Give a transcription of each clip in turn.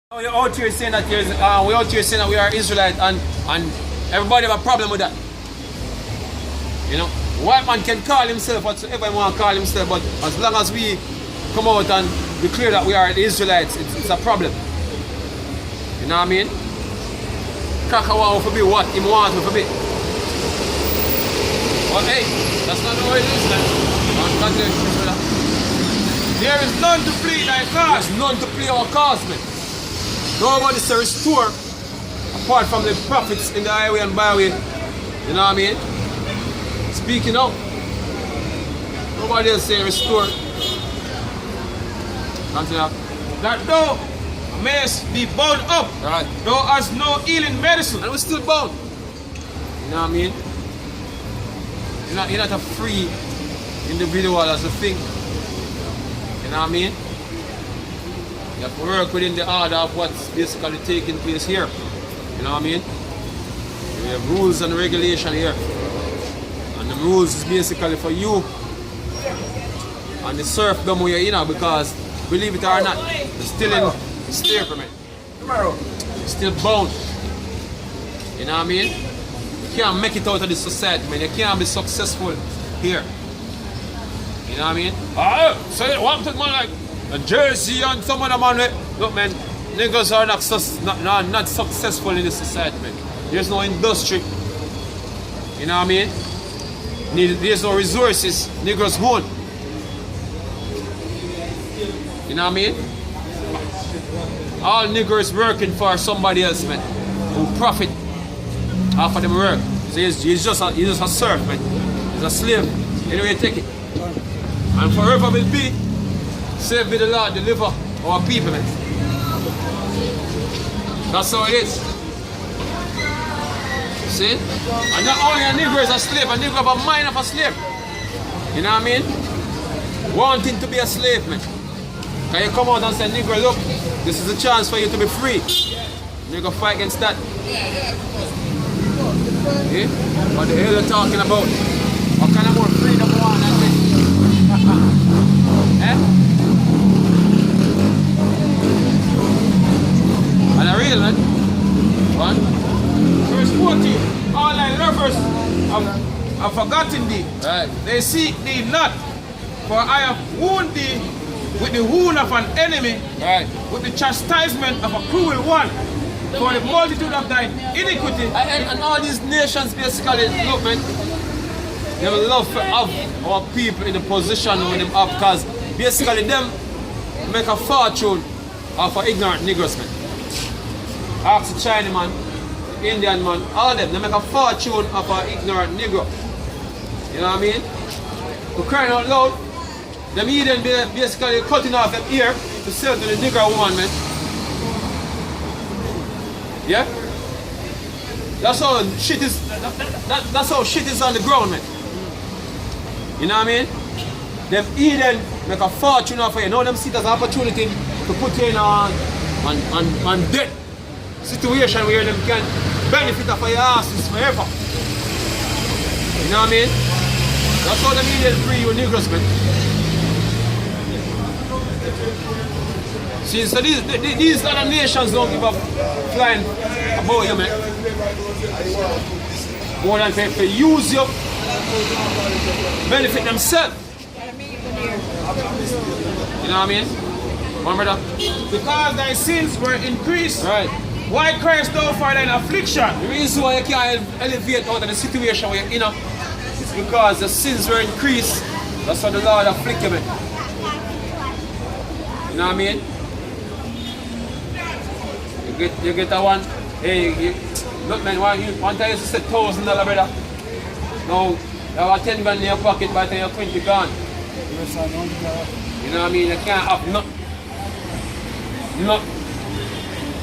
We're out here saying that we're out here saying that we are Israelite, and everybody have a problem with that. You know, white man can call himself whatsoever he want to call himself, but as long as we come out and declare that we are the Israelites, it's a problem. You know what I mean? Cracker want to be what he wants to be. But hey, that's not the way it is, man. There is none to plead thy cause. There's none to plead our cause, man. Nobody to restore apart from the prophets in the highway and byway. You know what I mean? Speaking out. Nobody else say restore. Continue. That thou mayest be bound up. Right. Thou hast no healing medicine. And we're still bound. You know what I mean? You're not a free individual as a thing. You know what I mean? You have to work within the order of what's basically taking place here. You know what I mean? We have rules and regulation here. And the rules is basically for you and the serfdom where you're in, because believe it or not, you're still in slavery, man. You're still bound. You know what I mean? You can't make it out of this society, man. You can't be successful here. You know what I mean? So you want to man like a Jersey and some other man. Look, man, niggas are not successful in this society, man. There's no industry. You know what I mean? There's no resources. Niggas own. You know what I mean? All niggers working for somebody else, man, who profit off of them work. So he's just a serf, man. He's a slave. Anyway, you take it. And forever will be, save be the Lord, deliver our people, man. That's how it is. See? And not only a Negro is a slave, a Negro have a mind of a slave. You know what I mean? Wanting to be a slave, man. Can you come out and say, Negro, look, this is a chance for you to be free. Negro fight against that. Yeah? What the hell are you talking about? What kind of more freedom you want than this? Eh? And I real, man. One. Verse 14. All thy lovers have forgotten thee. Right. They seek thee not. For I have wounded thee with the wound of an enemy. Right. With the chastisement of a cruel one. For the multitude of thine iniquity. And all these nations basically, look, man, they will love to have our people in the position with them up, because basically them make a fortune off of ignorant niggers, man. Ask the Chinese man, Indian man, all them, they make a fortune off of ignorant nigger. You know what I mean? We're crying out loud. Them Eden basically cutting off them ear to sell to the nigger woman, man. Yeah? That's how shit is. That's how shit is on the ground, man. You know what I mean? Them Eden make a fortune off of you. Now them see it as an opportunity to put you in on debt situation where them can benefit off of your asses forever. You know what I mean? That's how them Eden free you niggers, man. See, so these other nations don't give a flying about you, man. More than to use you, benefit themselves. You know what I mean? One brother. Because thy sins were increased. Right. Why Christ thou for thine affliction? The reason why you can't elevate out of the situation where you're in is because the sins were increased. That's why the Lord afflicted me. You know what I mean? You get that one. Hey, look, man, one time you used to say $1,000, brother. Now, you have 10 grand in your pocket by the time you're 20 gone. You know what I mean? You can't have nothing.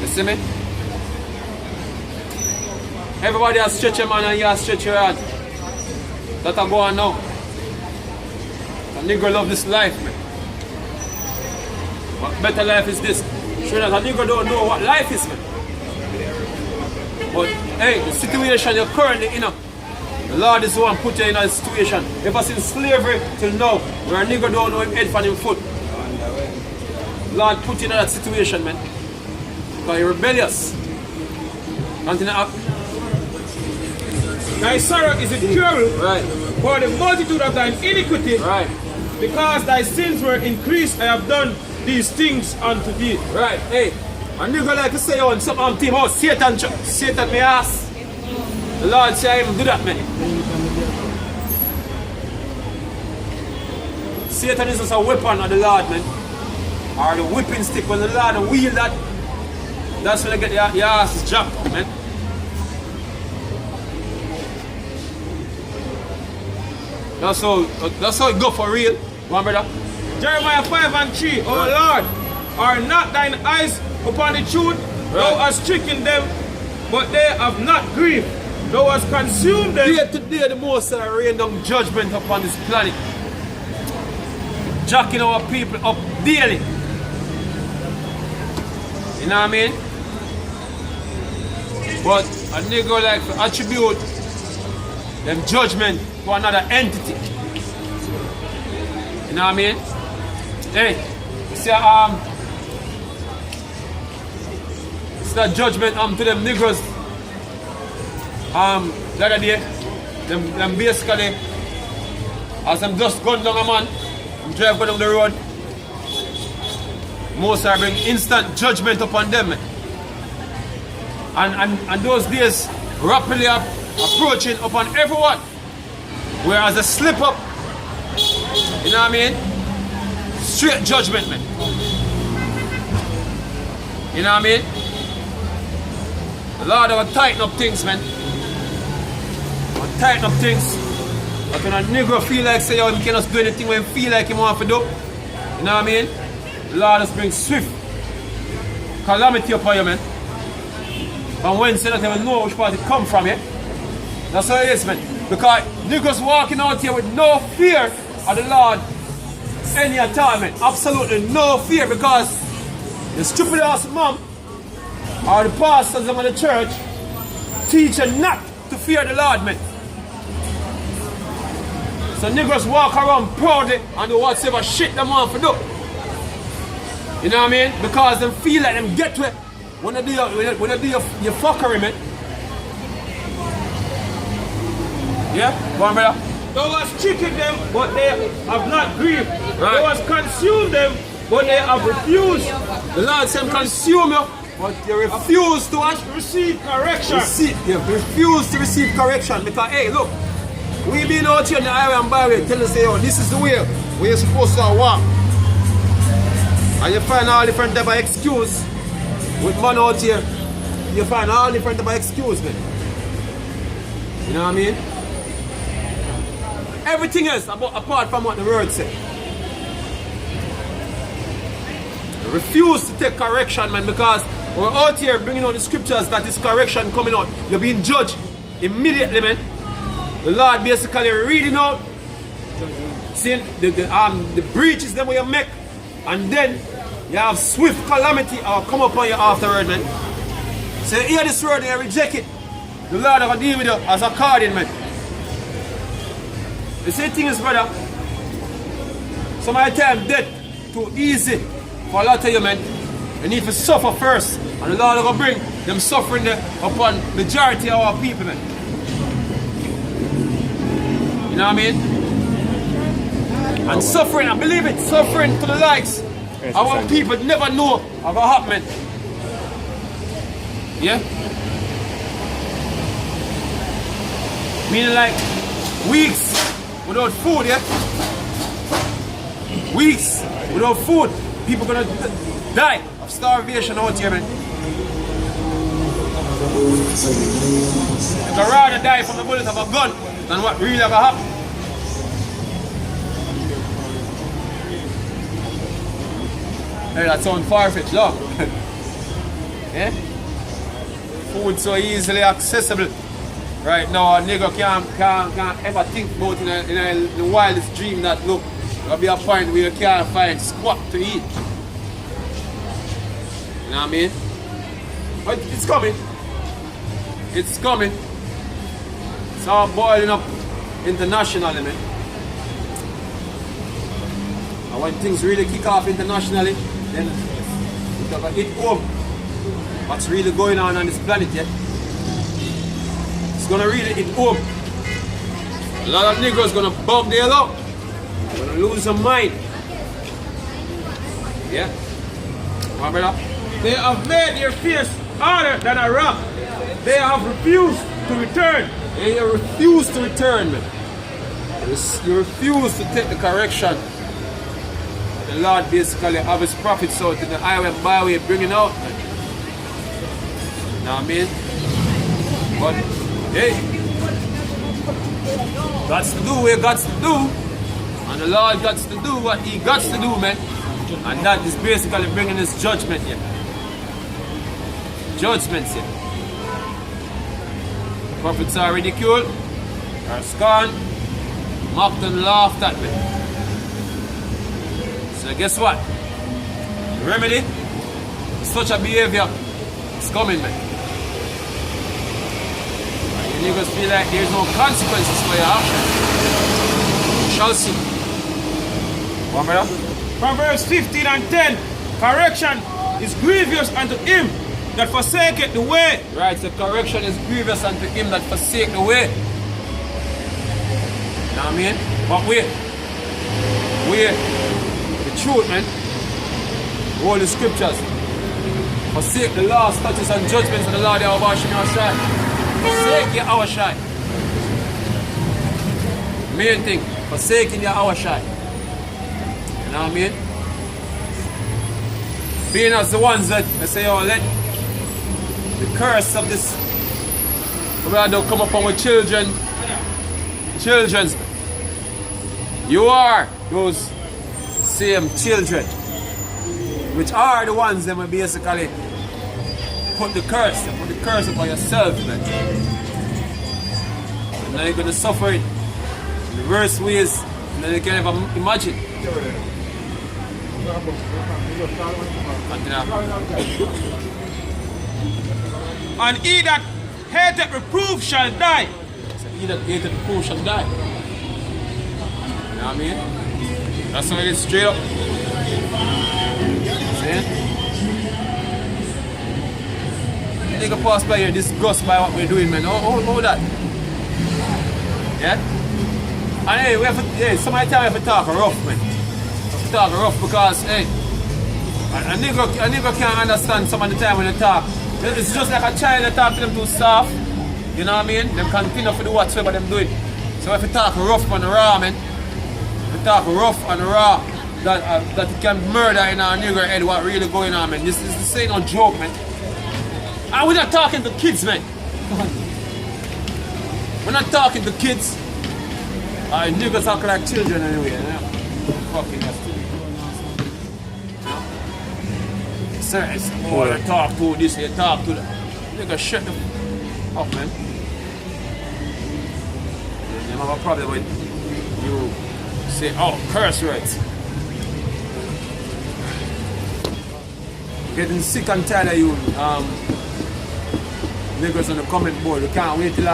You see me? Everybody has stretch your man and you have stretch your heart. That I go on now. A nigger love this life, man. What better life is this? Sure that a nigger don't know what life is, man. But hey, the situation you're currently in, the Lord is the one put you in a situation. Ever since slavery till now, where a nigger don't know him head from him foot. Lord put you in that situation, man. Because you're rebellious. Continue up. Thy sorrow is incurable Right. for the multitude of thine iniquity. Right. Because thy sins were increased, I have done these things unto thee. Right. Hey. And you go like to say on some team, oh, Satan me ass. The Lord say I even do that, man. Satan is just a weapon of the Lord, man. Or the whipping stick when the Lord wield that. That's when I get your ass jacked up, man. That's how it go for real. One brother. Jeremiah 5:3. O Lord, are not thine eyes upon the truth? Thou hast stricken them, but they have not grieved. Thou hast consumed them. Day today the Most High rain down judgment upon this planet. Jacking our people up daily. You know what I mean? But a nigga like to attribute them judgment to another entity. You know what I mean? Hey, see it's that judgment to them niggas. The other day, them basically, as them just gun down a man, them drive down the road, most are bring instant judgment upon them. And those days rapidly approaching upon everyone. Whereas a slip up, you know what I mean? Straight judgment, man. You know what I mean? The Lord will tighten up things, man. Will tighten up things. But when a nigga feel like say, yo, he cannot do anything when he feel like he want to do, you know what I mean? The Lord just brings swift calamity upon you, man. And when say that they will know which part it come from, yeah? That's how it is, man. Because niggas walking out here with no fear of the Lord any time, man. Absolutely no fear, because the stupid ass mom or the pastors of the church teach you not to fear the Lord, man. So niggas walk around proudly and do whatever shit they want to do. You know what I mean? Because they feel like them get to it when they do your fuckery, man. Yeah? Go on, brother. Thou hast stricken them, but they have not grieved. Right. Thou hast consumed them, but they have refused. The Lord said consume you, but you refuse to what? Receive correction. You refuse to receive correction because, hey, look, we been out here in the highway and byway telling us, yo, this is the way where you're supposed to walk. And you find all different type of excuse with man out here. You find all different type of excuse, man. You know what I mean? Everything else apart from what the word said. Refuse to take correction, man, because we're out here bringing out the scriptures that is correction coming out. You're being judged immediately, man. The Lord basically reading out, seeing the breaches that you make, and then you have swift calamity or come upon you afterward, man. So you hear this word and you reject it. The Lord will deal with you as according, man. The same thing is, brother, some of the time death too easy for a lot of you, man. You need to suffer first, and the Lord will bring them suffering upon majority of our people, man. You know what I mean? And suffering, I believe it, suffering to the likes our people never know about happening. Yeah? Meaning like weeks without food, yeah? Weeks without food. People gonna die of starvation out here, man. They'd rather die from the bullet of a gun than what really ever happened. Hey, that sounds far-fetched, look. Yeah? Food so easily accessible. Right now, a nigga can't ever think about in the wildest dream that, look, there'll be a point where you can't find squat to eat. You know what I mean? But it's coming. It's coming. It's all boiling up internationally, man. And when things really kick off internationally, then it's gonna hit home. what's really going on this planet yet. It's gonna really hit home. A lot of niggas gonna bug their luck. Gonna lose their mind. Yeah? My brother? They have made their face harder than a rock. They have refused to return. And you refuse to return, man. You refuse to take the correction. The Lord basically have his prophets out in the highway and byway bringing out, man. You know what I mean? But, hey, God's to do what he got to do. And the Lord got to do what he got to do, man. And that is basically bringing his judgment here. Judgments here. Prophets are ridiculed, are scorned, mocked and laughed at, man. So guess what? The remedy is such a behavior. It's coming, man. And you niggas feel like there's no consequences for your action. You shall see. One minute. Proverbs 15 and 10. Correction is grievous unto him that forsaketh the way. Right, so correction is grievous unto him that forsake the way. You know what I mean? But wait. The truth, man. All the scriptures. Forsake the law, statutes and judgments of the Lord our washing our side. Forsake your our side. Main thing, forsaking your our side. You know what I mean? Being as the ones that I say, oh, let the curse of this don't come upon with children's. You are those same children, which are the ones that will basically put the curse upon yourself, man. And now you're gonna suffer it in the worst ways that you can ever imagine. And he that hateth reproof shall die. So he that hateth reproof shall die. You know what I mean? That's how it is straight up. See? Nigga pass by here disgusted by what we're doing, man. Hold that. Yeah? And hey, somebody tell me if we talk rough, man. If we talk rough because, hey, a nigga can't understand some of the time when they talk. It's just like a child that talk to them too soft. You know what I mean? Them continue to do whatsoever them doing. So if we talk rough and raw, man, if we talk rough and raw, that it can murder in our nigger head what really going on, man. This ain't no joke, man. And we're not talking to kids, man. We're not talking to kids. Niggas talk like children anyway. Yeah? Fucking that's too. Sir, it's boy, you talk to this, you talk to that. Nigga, shut the up, man. You have a problem when you say, oh, curse words. Getting sick and tired of you, niggas on the comment board. You can't wait till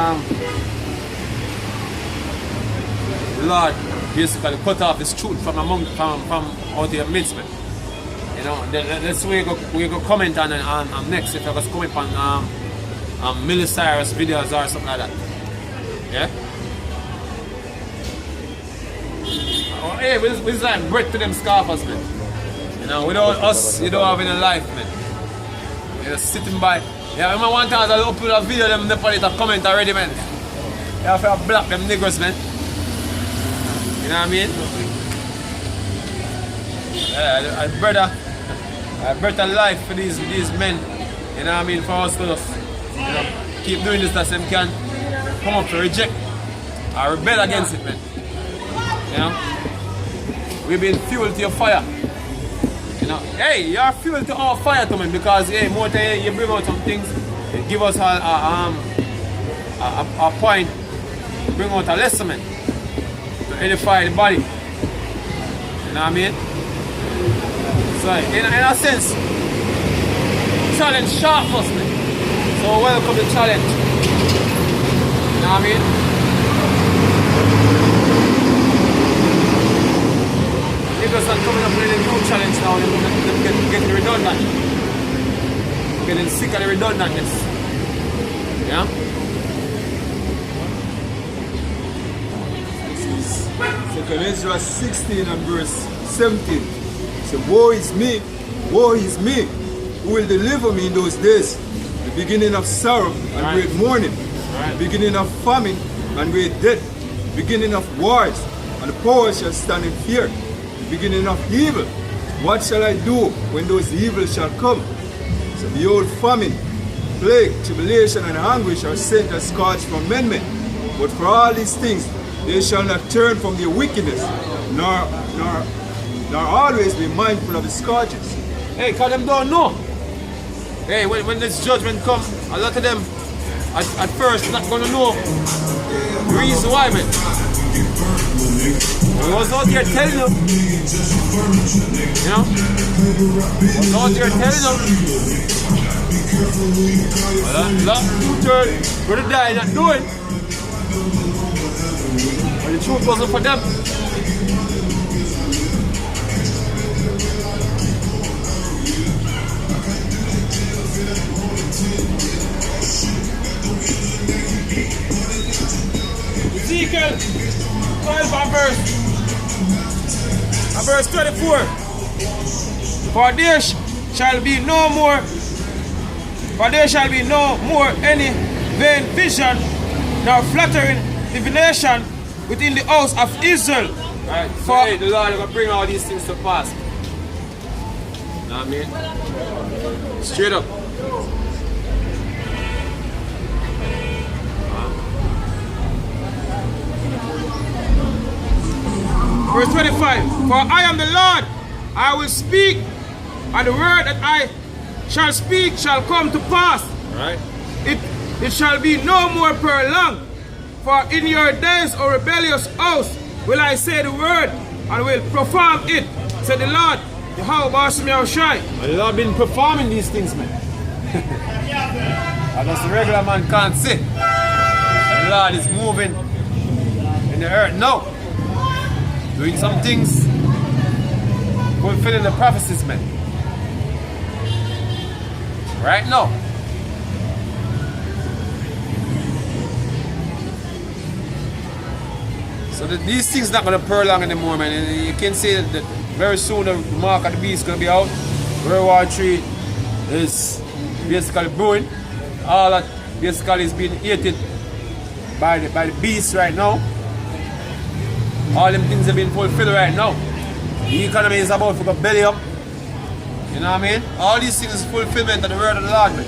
the Lord basically cut off this truth from out of your midst, man. You know, that's where we go comment on next if I was comment on Millie Cyrus videos or something like that. Yeah? Oh, hey, we just like bread to them scarfers, man. You know, without us, you don't have any life, man. You're just sitting by. Yeah, I remember one time I uploaded a video, them never need a comment already, man. You have to block them niggers, man. You know what I mean? Yeah, I better life for these men. You know what I mean? For us to just, you know, keep doing this that them can come up to reject or rebel against it, man. You know? We've been fuel to your fire. You know? Hey, you're fuel to our fire to me because hey, more time you bring out some things, you give us a point, bring out a lesson, man. To edify the body. You know what I mean? So in a sense, challenge sharp us, man. So welcome the challenge. You know what I mean? Niggas are coming up with a new challenge now, they're getting redundant. getting sick of the redundantness. Yeah? Second Ezra 16 and verse 17. So woe is me, who will deliver me in those days? The beginning of sorrow and Right. great mourning, Right. the beginning of famine and great death, the beginning of wars, and the poor shall stand in fear, the beginning of evil. What shall I do when those evils shall come? So behold, famine, plague, tribulation, and anguish are sent as scourge from men. But for all these things they shall not turn from their wickedness, nor always be mindful of the scourges. Hey, cause them don't know. Hey, when this judgment comes, a lot of them at first not gonna know the reason why, man. I was out here telling them, you know, I was out here telling them, a lot of people gonna die not doing, but the truth wasn't for them. Ezekiel 12 and verse 24. For there shall be no more any vain vision nor flattering divination within the house of Israel. Right, so For- hey, the Lord is gonna bring all these things to pass. Know what I mean? Straight up. Verse 25. For I am the Lord, I will speak, and the word that I shall speak shall come to pass. Right? It shall be no more prolonged. For in your days, O rebellious house, will I say the word, and will perform it, said the Lord, Jehovah Shai. And the Lord been performing these things, man. And that's the regular man can't see. And the Lord is moving in the earth now. Doing some things, fulfilling the prophecies, man. Right now. So these things not gonna prolong anymore, man. And you can say that very soon the mark of the beast is gonna be out. World War III is basically brewing. All that basically is being hated by the beast right now. All them things have been fulfilled right now. The economy is about to go belly up. You know what I mean? All these things is fulfillment of the word of the Lord, man.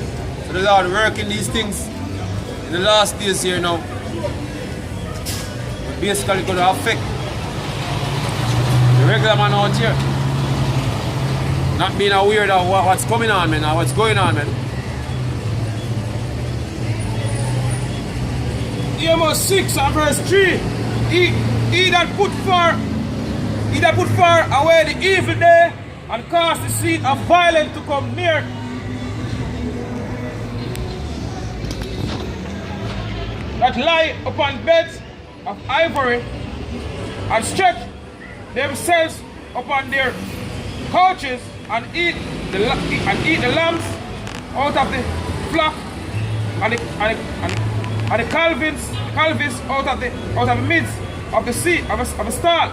So the Lord working these things in the last days here now. But basically going to affect the regular man out here. Not being aware of what's coming on, man, or what's going on, man. Amos 6 and verse 3. He that put far away the evil day and cause the seed of violence to come near. That lie upon beds of ivory and stretch themselves upon their couches and eat the lambs out of the flock and the calves out of the midst of the sea of a stall.